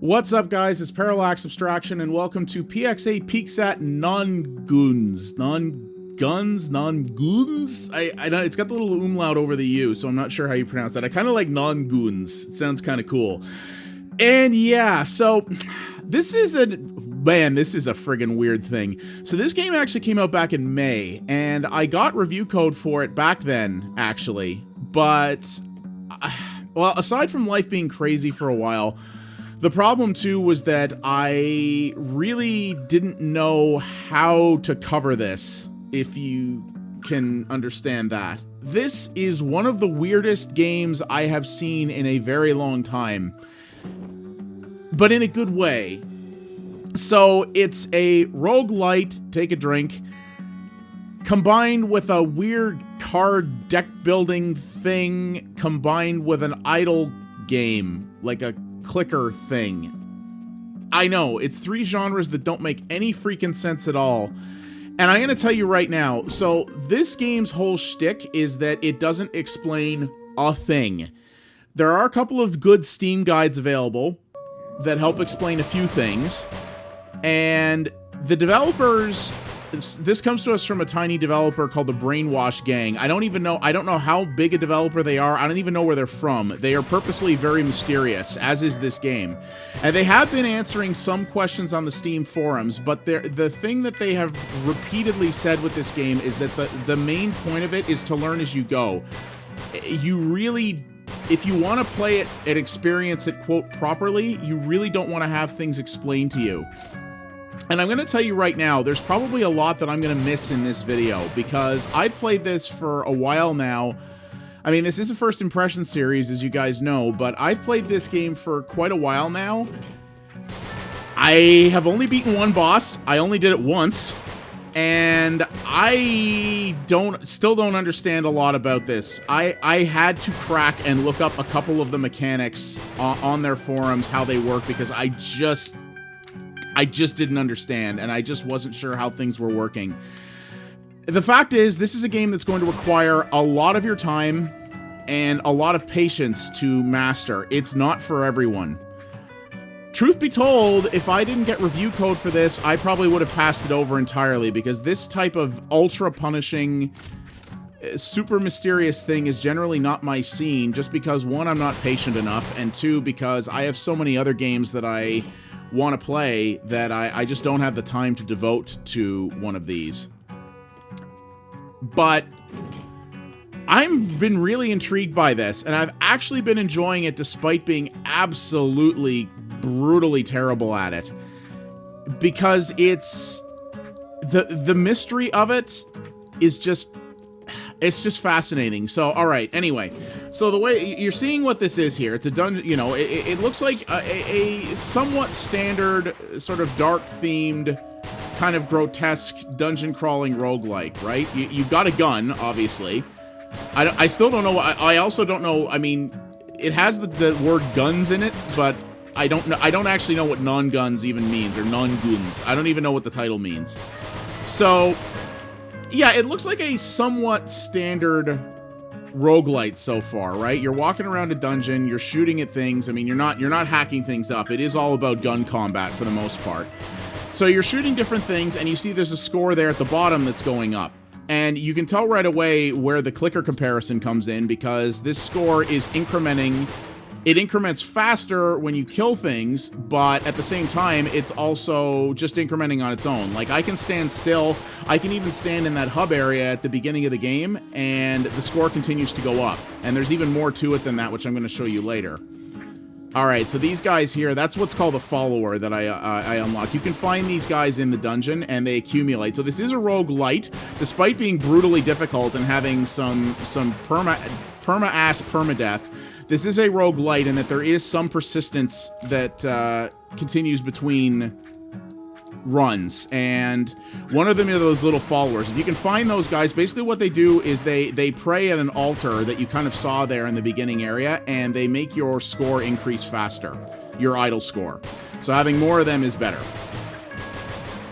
What's up, guys? It's Parallax Abstraction, and welcome to PXA Peeks at Nongünz. Nongünz? I know it's got the little umlaut over the U, so I'm not sure how you pronounce that. I kind of like Nongünz. It sounds kind of cool. And yeah, so this is a friggin' weird thing. So this game actually came out back in May, and I got review code for it back then, actually. But, well, aside from life being crazy for a while, the problem, too, was that I really didn't know how to cover this, if you can understand that. This is one of the weirdest games I have seen in a very long time, but in a good way. So, it's a roguelite, take a drink, combined with a weird card deck building thing, combined with an idle game, like a clicker thing. I know, it's three genres that don't make any freaking sense at all. And I'm gonna tell you right now, so this game's whole shtick is that it doesn't explain a thing. There are a couple of good Steam guides available that help explain a few things. And the developers, this comes to us from a tiny developer called the Brainwash Gang. I don't know how big a developer they are. I don't even know where they're from. They are purposely very mysterious, as is this game. And they have been answering some questions on the Steam forums, but the thing that they have repeatedly said with this game is that the main point of it is to learn as you go. You really, if you want to play it and experience it, quote, properly, you really don't want to have things explained to you. And I'm going to tell you right now, there's probably a lot that I'm going to miss in this video, because I played this for a while now. I mean, this is a first impression series, as you guys know, but I've played this game for quite a while now. I have only beaten one boss. I only did it once, and I still don't understand a lot about this. I had to crack and look up a couple of the mechanics on their forums, how they work, because I just didn't understand, and I just wasn't sure how things were working. The fact is, this is a game that's going to require a lot of your time and a lot of patience to master. It's not for everyone. Truth be told, if I didn't get review code for this, I probably would have passed it over entirely, because this type of ultra-punishing, super mysterious thing is generally not my scene, just because, one, I'm not patient enough, and two, because I have so many other games that I want to play that I just don't have the time to devote to one of these. But I've been really intrigued by this, and I've actually been enjoying it despite being absolutely brutally terrible at it, because it's the mystery of it is just, it's just fascinating. So, all right, anyway, so the way you're seeing what this is here, it's a dungeon, you know, it looks like a somewhat standard sort of dark themed kind of grotesque dungeon crawling roguelike, right? You've got a gun, obviously. I still don't know. I also don't know. I mean, it has the word guns in it, but I don't know. I don't actually know what non-guns even means, or Nongünz. I don't even know what the title means. So, yeah, it looks like a somewhat standard roguelite so far, right? You're walking around a dungeon, you're shooting at things. I mean, you're not hacking things up. It is all about gun combat for the most part. So you're shooting different things, and you see there's a score there at the bottom that's going up. And you can tell right away where the clicker comparison comes in, because this score is incrementing. It increments faster when you kill things, but at the same time, it's also just incrementing on its own. Like, I can stand still. I can even stand in that hub area at the beginning of the game, and the score continues to go up. And there's even more to it than that, which I'm going to show you later. All right, so these guys here, that's what's called a follower that I unlock. You can find these guys in the dungeon, and they accumulate. So this is a roguelite, despite being brutally difficult and having some permadeath. This is a roguelite in that there is some persistence that continues between runs, and one of them are those little followers. If you can find those guys, basically what they do is they pray at an altar that you kind of saw there in the beginning area, and they make your score increase faster, your idle score. So having more of them is better.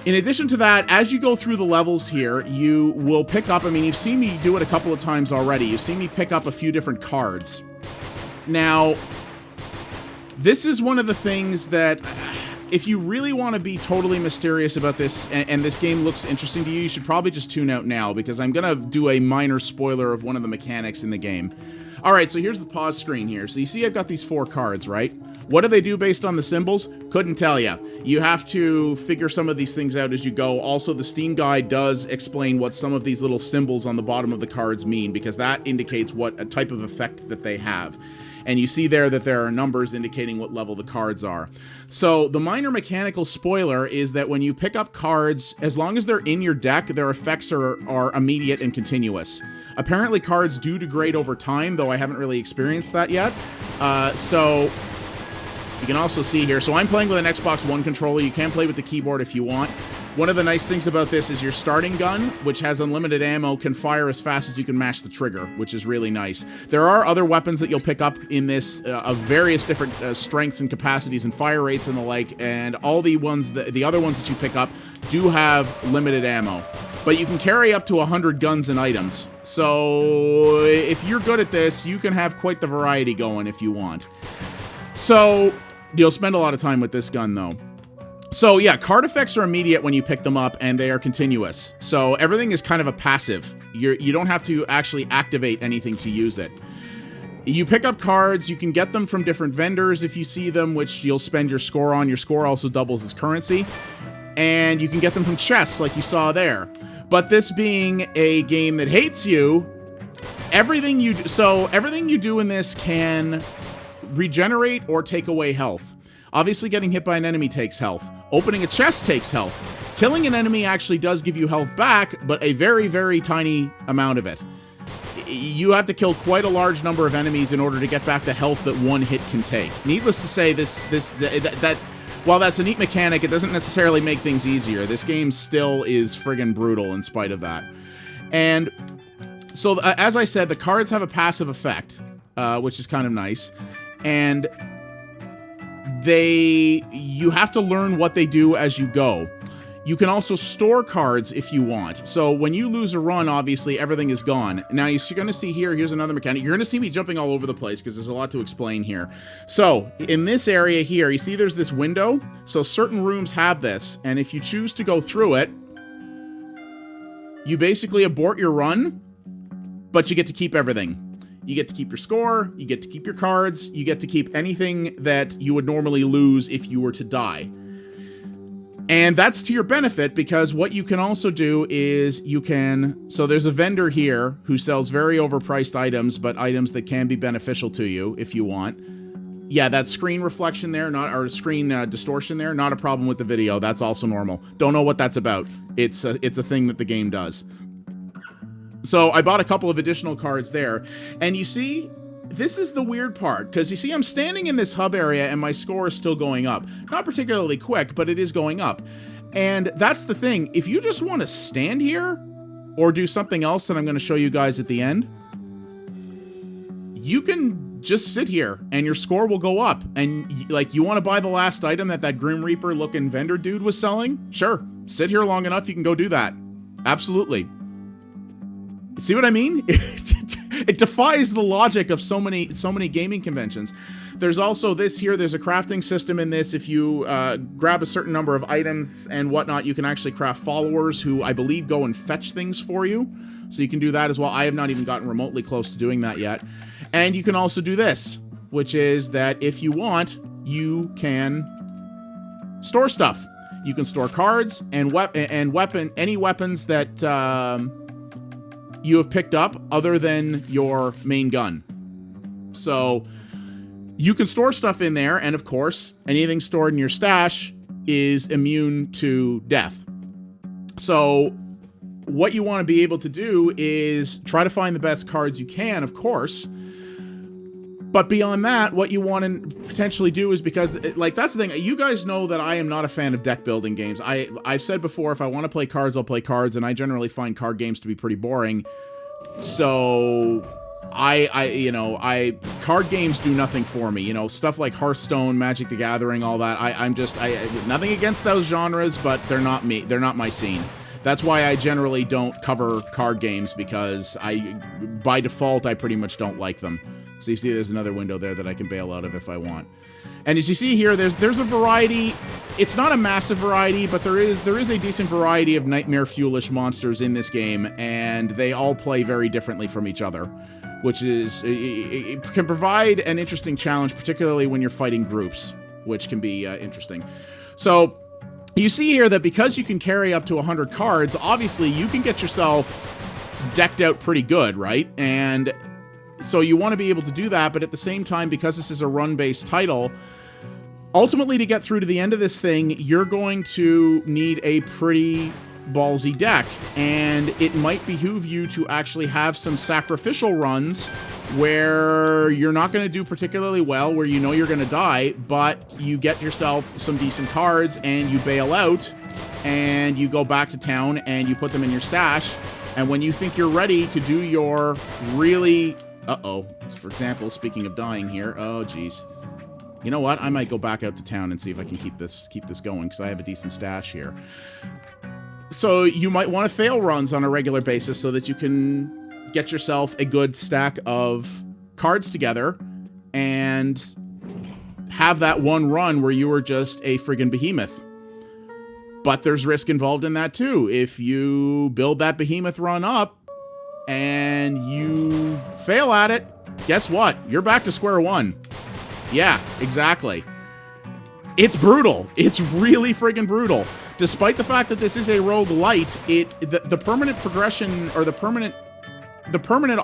In addition to that, as you go through the levels here, you will pick up, I mean, you've seen me do it a couple of times already. You've seen me pick up a few different cards. Now, This is one of the things that, if you really want to be totally mysterious about this, and this game looks interesting to you, you should probably just tune out now, because I'm going to do a minor spoiler of one of the mechanics in the game. Alright, so here's the pause screen here. So you see I've got these 4 cards, right? What do they do based on the symbols? Couldn't tell you. You have to figure some of these things out as you go. Also, the Steam guide does explain what some of these little symbols on the bottom of the cards mean, because that indicates what a type of effect that they have. And you see there that there are numbers indicating what level the cards are. So the minor mechanical spoiler is that when you pick up cards, as long as they're in your deck, their effects are immediate and continuous. Apparently cards do degrade over time, though I haven't really experienced that yet. So you can also see here, so I'm playing with an Xbox One controller. You can play with the keyboard if you want. One of the nice things about this is your starting gun, which has unlimited ammo, can fire as fast as you can mash the trigger, which is really nice. There are other weapons that you'll pick up in this of various different strengths and capacities and fire rates and the like, and all the other ones that you pick up do have limited ammo. But you can carry up to 100 guns and items. So if you're good at this, you can have quite the variety going if you want. So you'll spend a lot of time with this gun, though. So yeah, card effects are immediate when you pick them up, and they are continuous. So everything is kind of a passive. You don't have to actually activate anything to use it. You pick up cards, you can get them from different vendors if you see them, which you'll spend your score on. Your score also doubles as currency. And you can get them from chests, like you saw there. But this being a game that hates you, everything you do in this can regenerate or take away health. Obviously, getting hit by an enemy takes health. Opening a chest takes health. Killing an enemy actually does give you health back, but a very, very tiny amount of it. You have to kill quite a large number of enemies in order to get back the health that one hit can take. Needless to say, while that's a neat mechanic, it doesn't necessarily make things easier. This game still is friggin' brutal in spite of that. And so, as I said, the cards have a passive effect, which is kind of nice. And you have to learn what they do as you go. You can also store cards if you want. So when you lose a run, obviously everything is gone. Now you're going to see here's another mechanic. You're going to see me jumping all over the place because there's a lot to explain here. So in this area here, you see there's this window. So certain rooms have this, and if you choose to go through it, you basically abort your run, but you get to keep everything. You get to keep your score, you get to keep your cards, you get to keep anything that you would normally lose if you were to die. And that's to your benefit, because what you can also do is so there's a vendor here who sells very overpriced items, but items that can be beneficial to you if you want. Yeah, that screen reflection there, or screen distortion there, not a problem with the video. That's also normal. Don't know what that's about. It's a thing that the game does. So I bought a couple of additional cards there, and you see, this is the weird part, because you see I'm standing in this hub area and my score is still going up. Not particularly quick, but it is going up. And that's the thing, if you just want to stand here, or do something else that I'm going to show you guys at the end, you can just sit here and your score will go up. And like, you want to buy the last item that Grim Reaper looking vendor dude was selling? Sure, sit here long enough, you can go do that. Absolutely. See what I mean? It defies the logic of so many gaming conventions. There's also this here. There's a crafting system in this. If you grab a certain number of items and whatnot, you can actually craft followers who I believe go and fetch things for you. So you can do that as well. I have not even gotten remotely close to doing that yet. And you can also do this, which is that if you want, you can store stuff. You can store cards and any weapons that you have picked up other than your main gun. So you can store stuff in there, and of course, anything stored in your stash is immune to death. So what you want to be able to do is try to find the best cards you can, of course. But beyond that, what you want to potentially do is, because, like, that's the thing. You guys know that I am not a fan of deck building games. I've said before, if I want to play cards, I'll play cards, and I generally find card games to be pretty boring. So card games do nothing for me. You know, stuff like Hearthstone, Magic the Gathering, all that. Nothing against those genres, but they're not me. They're not my scene. That's why I generally don't cover card games, because by default, I pretty much don't like them. So you see there's another window there that I can bail out of if I want. And as you see here, there's a variety. It's not a massive variety, but there is a decent variety of nightmare fuelish monsters in this game, and they all play very differently from each other, which is it can provide an interesting challenge, particularly when you're fighting groups, which can be interesting. So you see here that because you can carry up to 100 cards, obviously you can get yourself decked out pretty good, right? And so you want to be able to do that, but at the same time, because this is a run-based title, ultimately to get through to the end of this thing, you're going to need a pretty ballsy deck, and it might behoove you to actually have some sacrificial runs where you're not going to do particularly well, where you know you're going to die, but you get yourself some decent cards and you bail out and you go back to town and you put them in your stash, and when you think you're ready to do your really... For example, speaking of dying here, oh geez. You know what? I might go back out to town and see if I can keep this going, because I have a decent stash here. So you might want to fail runs on a regular basis so that you can get yourself a good stack of cards together and have that one run where you are just a friggin' behemoth. But there's risk involved in that too. If you build that behemoth run up and you fail at it, guess what? You're back to square one. Yeah, exactly. It's brutal. It's really friggin' brutal. Despite the fact that this is a roguelite, the permanent progression or the permanent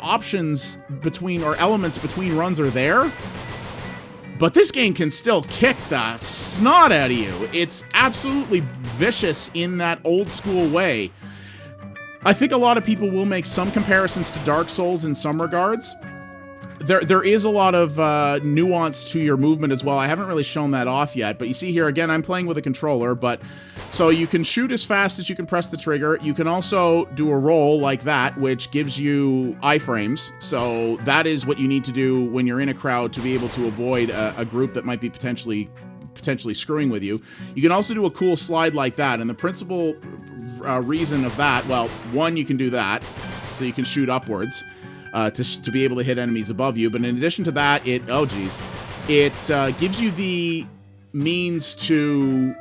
options between or elements between runs are there. But this game can still kick the snot out of you. It's absolutely vicious in that old school way. I think a lot of people will make some comparisons to Dark Souls in some regards. There is a lot of nuance to your movement as well. I haven't really shown that off yet, but you see here, again, I'm playing with a controller, but so you can shoot as fast as you can press the trigger. You can also do a roll like that, which gives you iframes. So that is what you need to do when you're in a crowd to be able to avoid a group that might be potentially screwing with you. You can also do a cool slide like that, and the principal reason of that, well, one, you can do that, so you can shoot upwards to be able to hit enemies above you, but in addition to that, it gives you the means to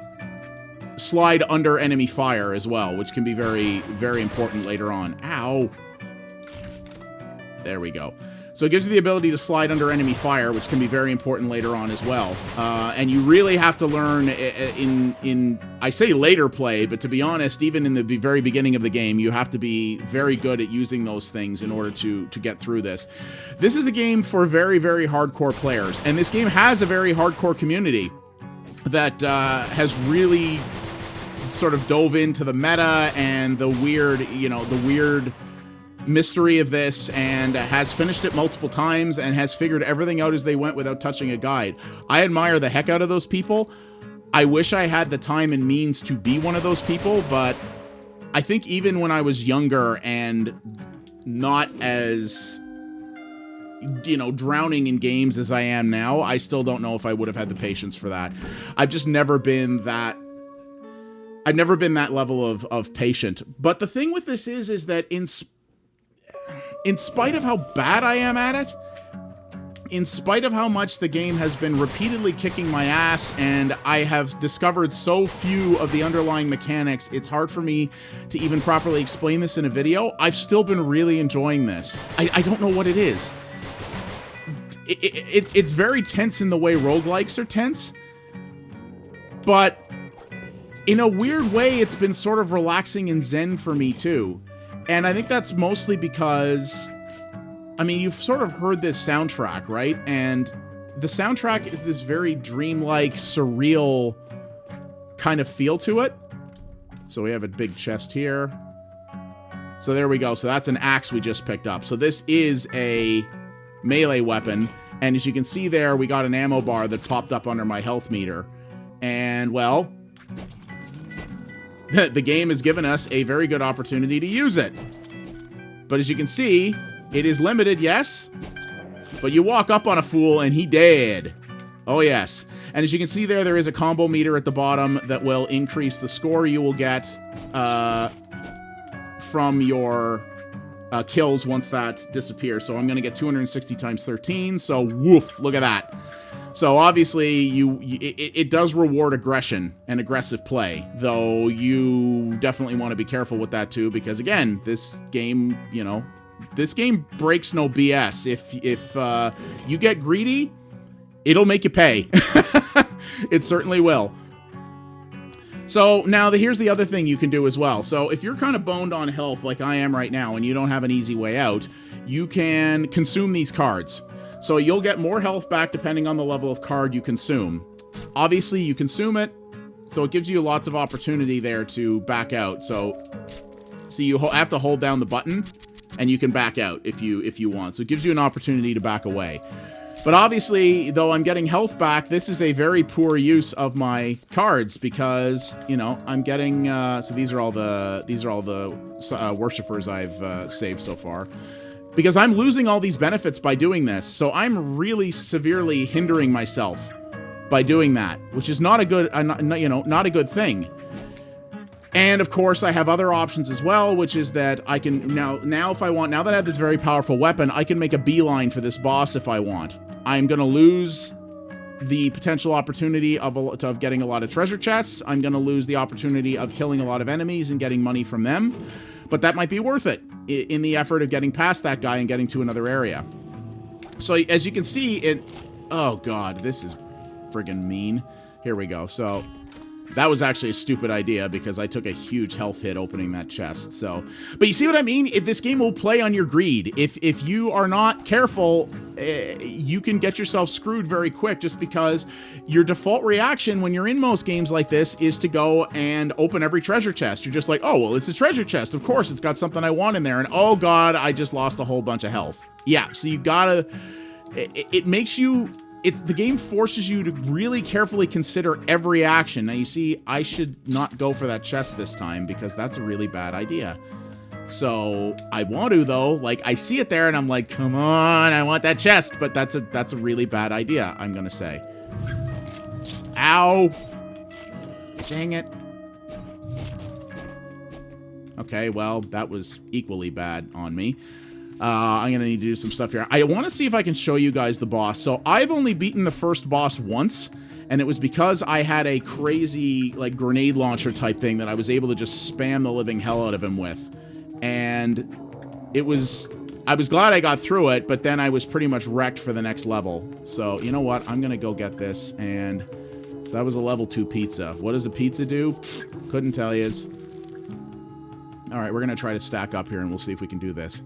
slide under enemy fire as well, which can be very, very important later on. Ow! There we go. So it gives you the ability to slide under enemy fire, which can be very important later on as well. And you really have to learn in I say later play, but to be honest, even in the very beginning of the game, you have to be very good at using those things in order to get through this. This is a game for very, very hardcore players, and this game has a very hardcore community that has really sort of dove into the meta and the weird mystery of this, and has finished it multiple times and has figured everything out as they went without touching a guide. I admire the heck out of those people. I wish I had the time and means to be one of those people, but I think even when I was younger and not as, drowning in games as I am now, I still don't know if I would have had the patience for that. I've just never been that level of patient. But the thing with this is that in spite of how bad I am at it, in spite of how much the game has been repeatedly kicking my ass, and I have discovered so few of the underlying mechanics, it's hard for me to even properly explain this in a video. I've still been really enjoying this. I don't know what it is. It's very tense in the way roguelikes are tense, but in a weird way, it's been sort of relaxing and zen for me too. And I think that's mostly because, you've sort of heard this soundtrack, right? And the soundtrack is this very dreamlike, surreal kind of feel to it. So we have a big chest here. So there we go. So that's an axe we just picked up. So this is a melee weapon. And as you can see there, we got an ammo bar that popped up under my health meter. And, well, the game has given us a very good opportunity to use it. But as you can see, it is limited, yes? But you walk up on a fool and he dead. Oh, yes. And as you can see there is a combo meter at the bottom that will increase the score you will get from your kills once that disappears. So I'm going to get 260 times 13. So woof, look at that. So obviously it does reward aggression and aggressive play, though you definitely want to be careful with that too, because again, this game, you know, this game breaks no BS. If you get greedy, it'll make you pay. It certainly will. So now here's the other thing you can do as well. So if you're kind of boned on health like I am right now and you don't have an easy way out, you can consume these cards. So you'll get more health back depending on the level of card you consume. Obviously, you consume it, so it gives you lots of opportunity there to back out. So you have to hold down the button, and you can back out if you want. So it gives you an opportunity to back away. But obviously, though I'm getting health back, this is a very poor use of my cards because, you know, I'm getting... so these are all the worshippers I've saved so far. Because I'm losing all these benefits by doing this, so I'm really severely hindering myself by doing that, which is not a good, not a good thing. And of course, I have other options as well, which is that I can now if I want, now that I have this very powerful weapon, I can make a beeline for this boss if I want. I'm gonna lose the potential opportunity of getting a lot of treasure chests. I'm gonna lose the opportunity of killing a lot of enemies and getting money from them. But that might be worth it in the effort of getting past that guy and getting to another area. So as you can see, oh god, this is friggin' mean. Here we go. So that was actually a stupid idea because I took a huge health hit opening that chest. So, but you see what I mean? This game will play on your greed. If you are not careful, you can get yourself screwed very quick just because your default reaction when you're in most games like this is to go and open every treasure chest. You're just like, oh, well, it's a treasure chest. Of course, it's got something I want in there. And oh god, I just lost a whole bunch of health. Yeah, so you gotta... It makes you... the game forces you to really carefully consider every action. Now, you see, I should not go for that chest this time because that's a really bad idea. So, I want to, though. Like, I see it there, and I'm like, come on, I want that chest. But that's a really bad idea, I'm gonna say. Ow! Dang it. Okay, well, that was equally bad on me. I'm going to need to do some stuff here. I want to see if I can show you guys the boss. So I've only beaten the first boss once, and it was because I had a crazy, like, grenade launcher type thing that I was able to just spam the living hell out of him with. And I was glad I got through it, but then I was pretty much wrecked for the next level. So, you know what? I'm going to go get this, and so that was a level 2 pizza. What does a pizza do? Couldn't tell yous. All right, we're going to try to stack up here, and we'll see if we can do this.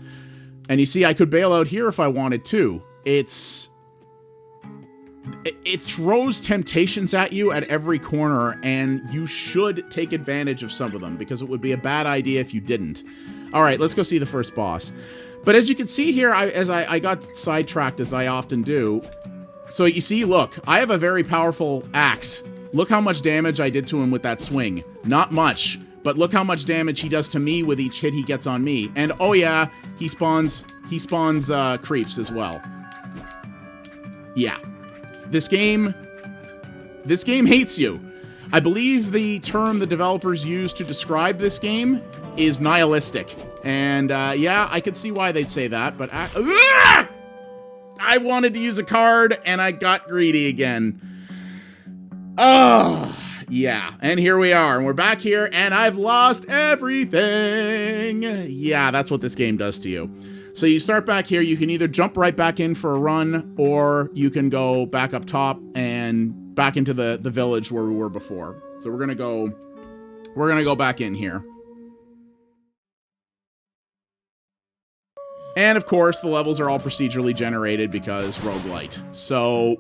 And you see, I could bail out here if I wanted to. It throws temptations at you at every corner, and you should take advantage of some of them, because it would be a bad idea if you didn't. All right, let's go see the first boss. But as you can see here, I got sidetracked, as I often do. So you see, look, I have a very powerful axe. Look how much damage I did to him with that swing. Not much. But look how much damage he does to me with each hit he gets on me. And oh yeah, he spawns creeps as well. Yeah. This game hates you. I believe the term the developers use to describe this game is nihilistic. And yeah, I could see why they'd say that, but I wanted to use a card and I got greedy again. Oh. Yeah, and here we are, and we're back here, and I've lost everything. Yeah, that's what this game does to you. So you start back here, you can either jump right back in for a run, or you can go back up top and back into the village where we were before. So we're gonna go back in here. And of course, the levels are all procedurally generated because roguelite. So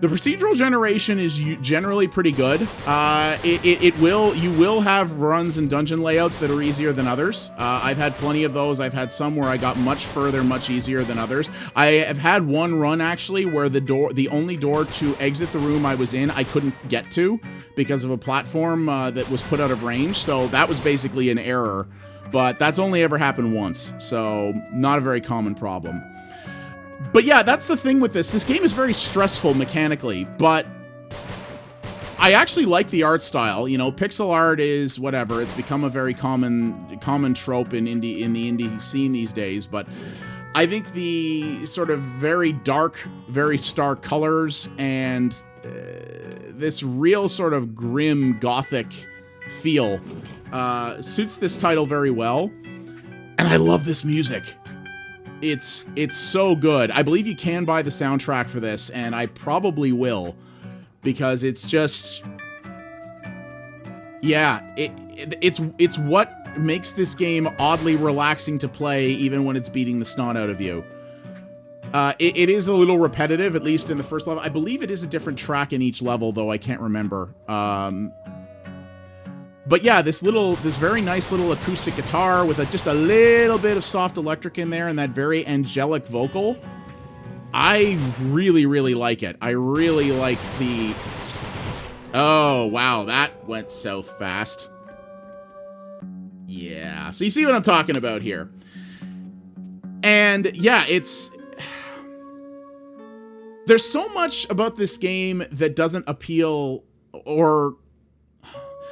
the procedural generation is generally pretty good. You will have runs and dungeon layouts that are easier than others. I've had plenty of those. I've had some where I got much further, much easier than others. I have had one run actually where the only door to exit the room I was in, I couldn't get to because of a platform that was put out of range. So that was basically an error, but that's only ever happened once. So not a very common problem. But yeah, that's the thing with this. This game is very stressful mechanically, but I actually like the art style. You know, pixel art is whatever. It's become a very common trope in the indie scene these days. But I think the sort of very dark, very stark colors and this real sort of grim gothic feel suits this title very well. And I love this music. It's so good. I believe you can buy the soundtrack for this, and I probably will. Because it's just, yeah, it's what makes this game oddly relaxing to play, even when it's beating the snot out of you. It is a little repetitive, at least in the first level. I believe it is a different track in each level, though I can't remember. But yeah, this very nice little acoustic guitar with just a little bit of soft electric in there, and that very angelic vocal. I really, really like it. I really like the... Oh, wow, that went south fast. Yeah, so you see what I'm talking about here. And, yeah, it's... There's so much about this game that doesn't appeal, or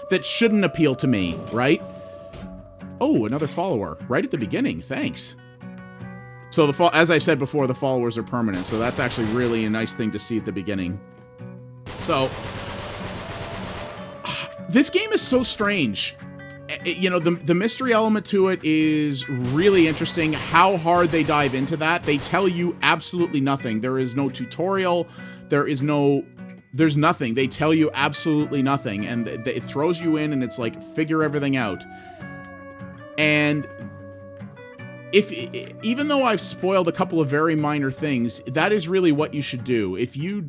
that shouldn't appeal to me, right? Oh, another follower, right at the beginning, thanks. So, as I said before, the followers are permanent, so that's actually really a nice thing to see at the beginning. So, this game is so strange. You know, the mystery element to it is really interesting. How hard they dive into that. They tell you absolutely nothing. There is no tutorial. There's nothing. They tell you absolutely nothing, and it throws you in, and it's like, figure everything out. And... even though I've spoiled a couple of very minor things, that is really what you should do. If you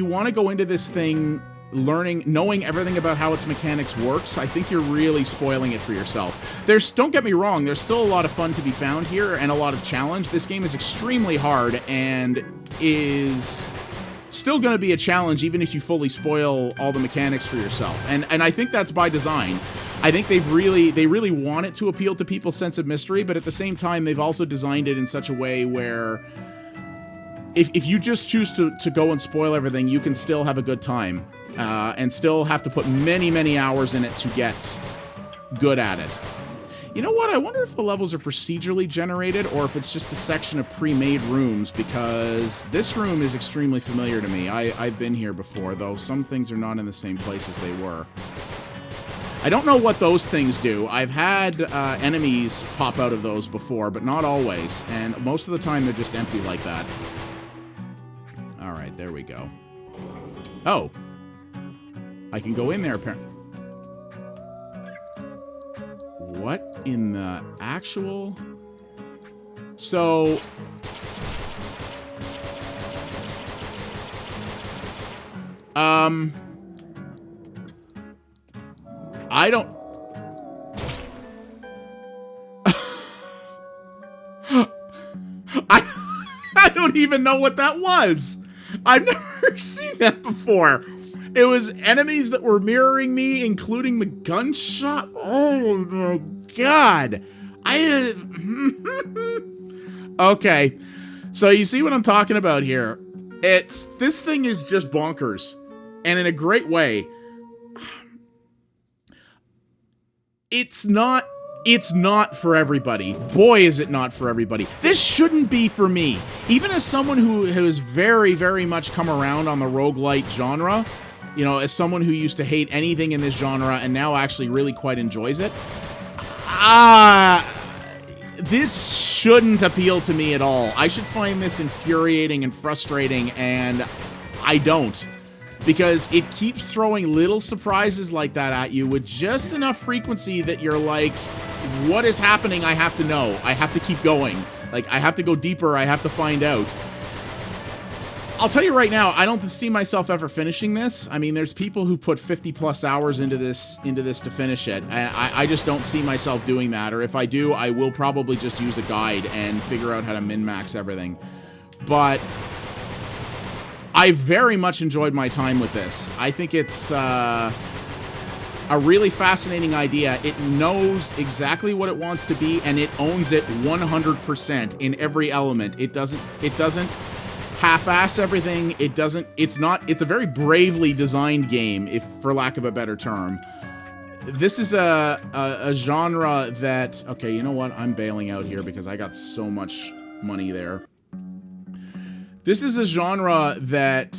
want to go into this thing knowing everything about how its mechanics works, I think you're really spoiling it for yourself. Don't get me wrong, there's still a lot of fun to be found here and a lot of challenge. This game is extremely hard and is still going to be a challenge even if you fully spoil all the mechanics for yourself. And I think that's by design. I think they really want it to appeal to people's sense of mystery, but at the same time, they've also designed it in such a way where if you just choose to go and spoil everything, you can still have a good time and still have to put many, many hours in it to get good at it. You know what? I wonder if the levels are procedurally generated or if it's just a section of pre-made rooms, because this room is extremely familiar to me. I've been here before, though some things are not in the same place as they were. I don't know what those things do. I've had enemies pop out of those before, but not always. And most of the time, they're just empty like that. All right, there we go. Oh. I can go in there, apparently. What in the actual... So... I don't... I don't even know what that was. I've never seen that before. It was enemies that were mirroring me, including the gunshot. Oh my god. Okay. So you see what I'm talking about here. This thing is just bonkers. And in a great way. It's not for everybody. Boy, is it not for everybody. This shouldn't be for me. Even as someone who has very, very much come around on the roguelite genre, you know, as someone who used to hate anything in this genre and now actually really quite enjoys it, this shouldn't appeal to me at all. I should find this infuriating and frustrating, and I don't. Because it keeps throwing little surprises like that at you with just enough frequency that you're like, what is happening? I have to know. I have to keep going. Like, I have to go deeper. I have to find out. I'll tell you right now, I don't see myself ever finishing this. I mean, there's people who put 50+ hours into this to finish it. I just don't see myself doing that. Or if I do, I will probably just use a guide and figure out how to min-max everything. But I very much enjoyed my time with this. I think it's a really fascinating idea. It knows exactly what it wants to be, and it owns it 100% in every element. It doesn't half-ass everything. It's a very bravely designed game, if for lack of a better term. This is a genre that, okay, you know what? I'm bailing out here because I got so much money there. This is a genre that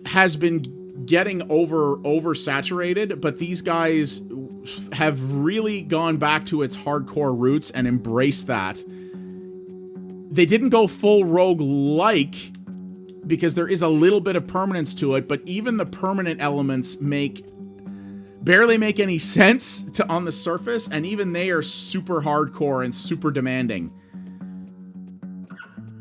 has been getting oversaturated, but these guys have really gone back to its hardcore roots and embraced that. They didn't go full roguelike because there is a little bit of permanence to it, but even the permanent elements barely make any sense on the surface, and even they are super hardcore and super demanding.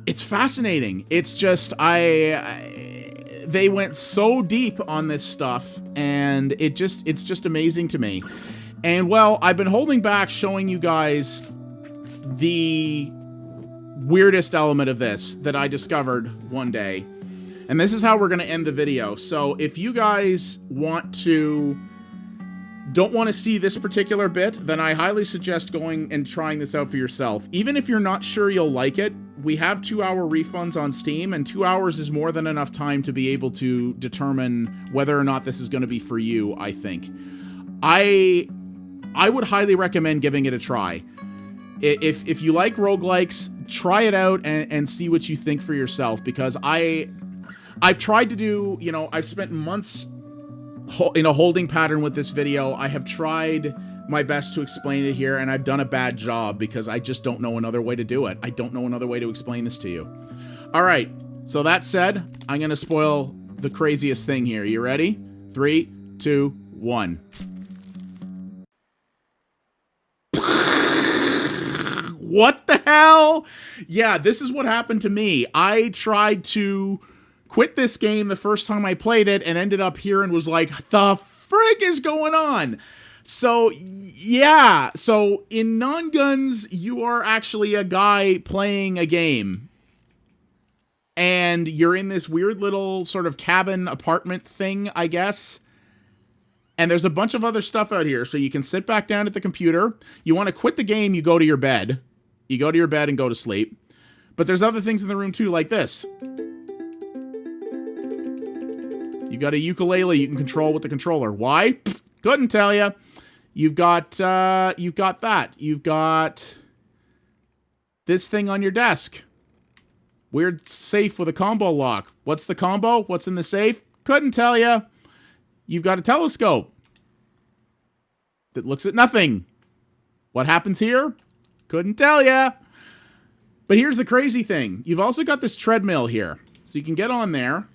It's fascinating. It's just, they went so deep on this stuff, and it's just amazing to me. And well, I've been holding back showing you guys the weirdest element of this that I discovered one day. And this is how we're going to end the video. So if you guys don't want to see this particular bit, then I highly suggest going and trying this out for yourself. Even if you're not sure you'll like it, we have 2-hour refunds on Steam, and 2 hours is more than enough time to be able to determine whether or not this is going to be for you, I think. I would highly recommend giving it a try. If you like roguelikes, try it out and see what you think for yourself, because I've tried to do, you know, I've spent months in a holding pattern with this video. I have tried my best to explain it here, and I've done a bad job because I just don't know another way to do it. I don't know another way to explain this to you. All right, so that said, I'm going to spoil the craziest thing here. You ready? 3, 2, 1. What the hell? Yeah, this is what happened to me. I tried to quit this game the first time I played it and ended up here and was like, the frig is going on? So, yeah. So, in Nongünz, you are actually a guy playing a game. And you're in this weird little sort of cabin apartment thing, I guess. And there's a bunch of other stuff out here. So you can sit back down at the computer. You want to quit the game, you go to your bed. You go to your bed and go to sleep. But there's other things in the room too, like this. You got a ukulele you can control with the controller. Why? Couldn't tell you. You've got that. You've got this thing on your desk. Weird safe with a combo lock. What's the combo? What's in the safe? Couldn't tell you. You've got a telescope that looks at nothing. What happens here? Couldn't tell ya. But here's the crazy thing. You've also got this treadmill here. So you can get on there.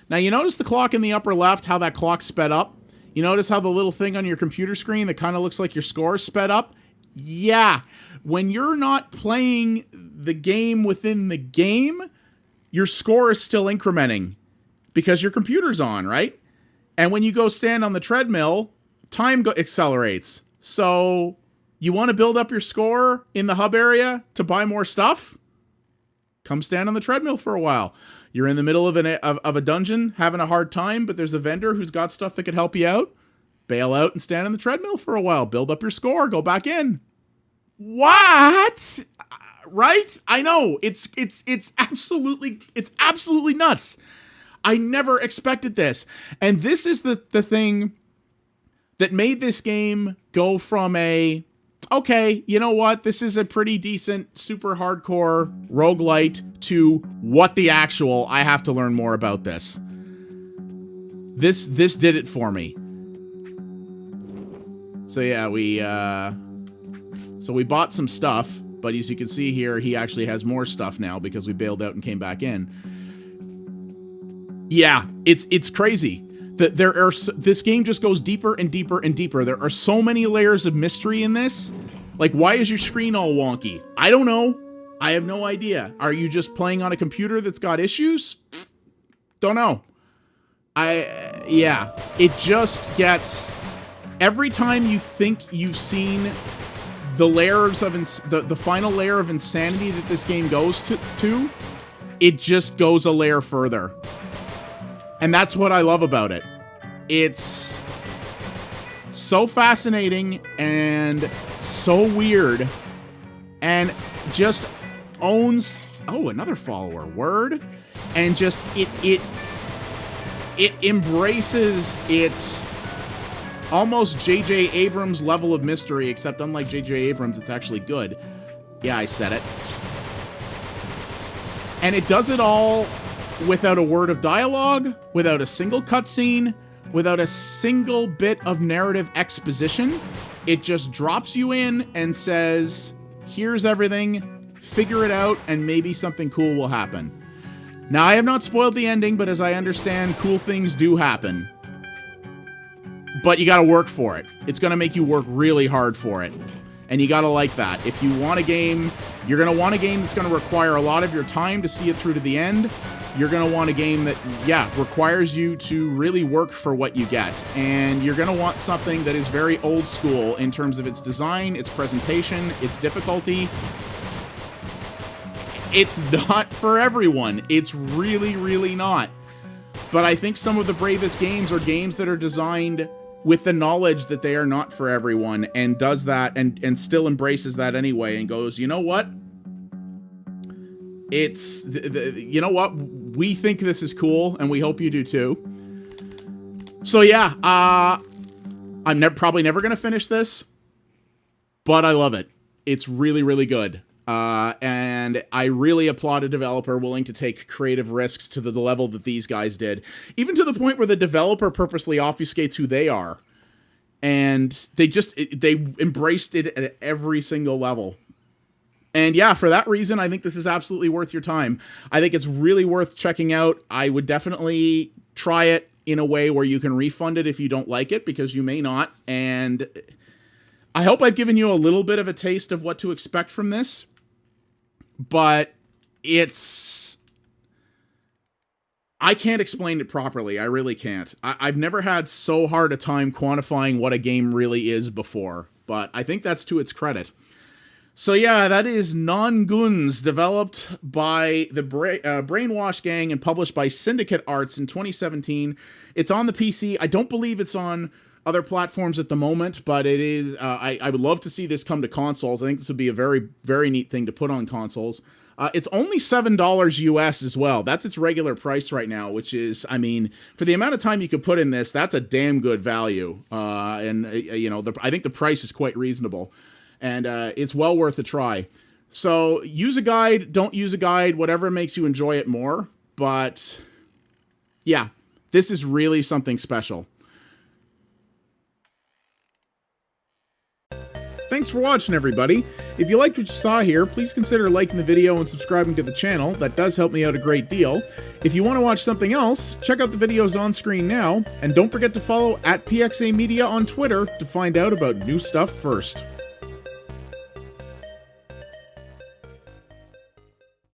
Now you notice the clock in the upper left, how that clock sped up? You notice how the little thing on your computer screen that kind of looks like your score sped up? Yeah. When you're not playing the game within the game, your score is still incrementing because your computer's on, right? And when you go stand on the treadmill, time accelerates. So you want to build up your score in the hub area to buy more stuff? Come stand on the treadmill for a while. You're in the middle of a dungeon, having a hard time, but there's a vendor who's got stuff that could help you out. Bail out and stand on the treadmill for a while. Build up your score. Go back in. What? Right? I know. It's absolutely nuts. I never expected this. And this is the thing that made this game go from a, okay, you know what? This is a pretty decent, super hardcore roguelite to what the actual, I have to learn more about this. This did it for me. So yeah, we bought some stuff, but as you can see here, he actually has more stuff now because we bailed out and came back in. Yeah, it's crazy. This game just goes deeper and deeper and deeper. There are so many layers of mystery in this. Like, why is your screen all wonky? I don't know. I have no idea. Are you just playing on a computer that's got issues? Don't know. Yeah, it just gets, every time you think you've seen the layers of the final layer of insanity that this game goes to, it just goes a layer further. And that's what I love about it. It's so fascinating and so weird and just owns Oh, another follower. Word. And just, it embraces its almost J.J. Abrams level of mystery, except unlike J.J. Abrams, it's actually good. Yeah, I said it. And it does it all without a word of dialogue, without a single cutscene, without a single bit of narrative exposition. It just drops you in and says, here's everything, figure it out, and maybe something cool will happen. Now, I have not spoiled the ending, but as I understand, cool things do happen. But you gotta work for it. It's gonna make you work really hard for it. And you gotta like that. If you want a game, you're gonna want a game that's gonna require a lot of your time to see it through to the end. You're gonna want a game that, yeah, requires you to really work for what you get. And you're gonna want something that is very old school in terms of its design, its presentation, its difficulty. It's not for everyone. It's really, really not. But I think some of the bravest games are games that are designed with the knowledge that they are not for everyone, and does that and still embraces that anyway and goes, you know what? It's, you know what? We think this is cool, and we hope you do too. So yeah, I'm probably never going to finish this, but I love it. It's really, really good. And I really applaud a developer willing to take creative risks to the level that these guys did. Even to the point where the developer purposely obfuscates who they are. And they embraced it at every single level. And yeah, for that reason, I think this is absolutely worth your time. I think it's really worth checking out. I would definitely try it in a way where you can refund it if you don't like it, because you may not. And I hope I've given you a little bit of a taste of what to expect from this. But I can't explain it properly. I really can't. I've never had so hard a time quantifying what a game really is before, but I think that's to its credit. So yeah, that is Nongünz, developed by the Brainwash Gang and published by Sindiecate Arts in 2017. It's on the PC. I don't believe it's on other platforms at the moment, but it is. I would love to see this come to consoles. I think this would be a very, very neat thing to put on consoles. It's only $7 US as well. That's its regular price right now, which is, I mean, for the amount of time you could put in this, that's a damn good value. You know, I think the price is quite reasonable, and it's well worth a try. So use a guide, don't use a guide, whatever makes you enjoy it more. But yeah, this is really something special. Thanks for watching, everybody. If you liked what you saw here, please consider liking the video and subscribing to the channel. That does help me out a great deal. If you want to watch something else, check out the videos on screen now, and don't forget to follow @PXA Media on Twitter to find out about new stuff first.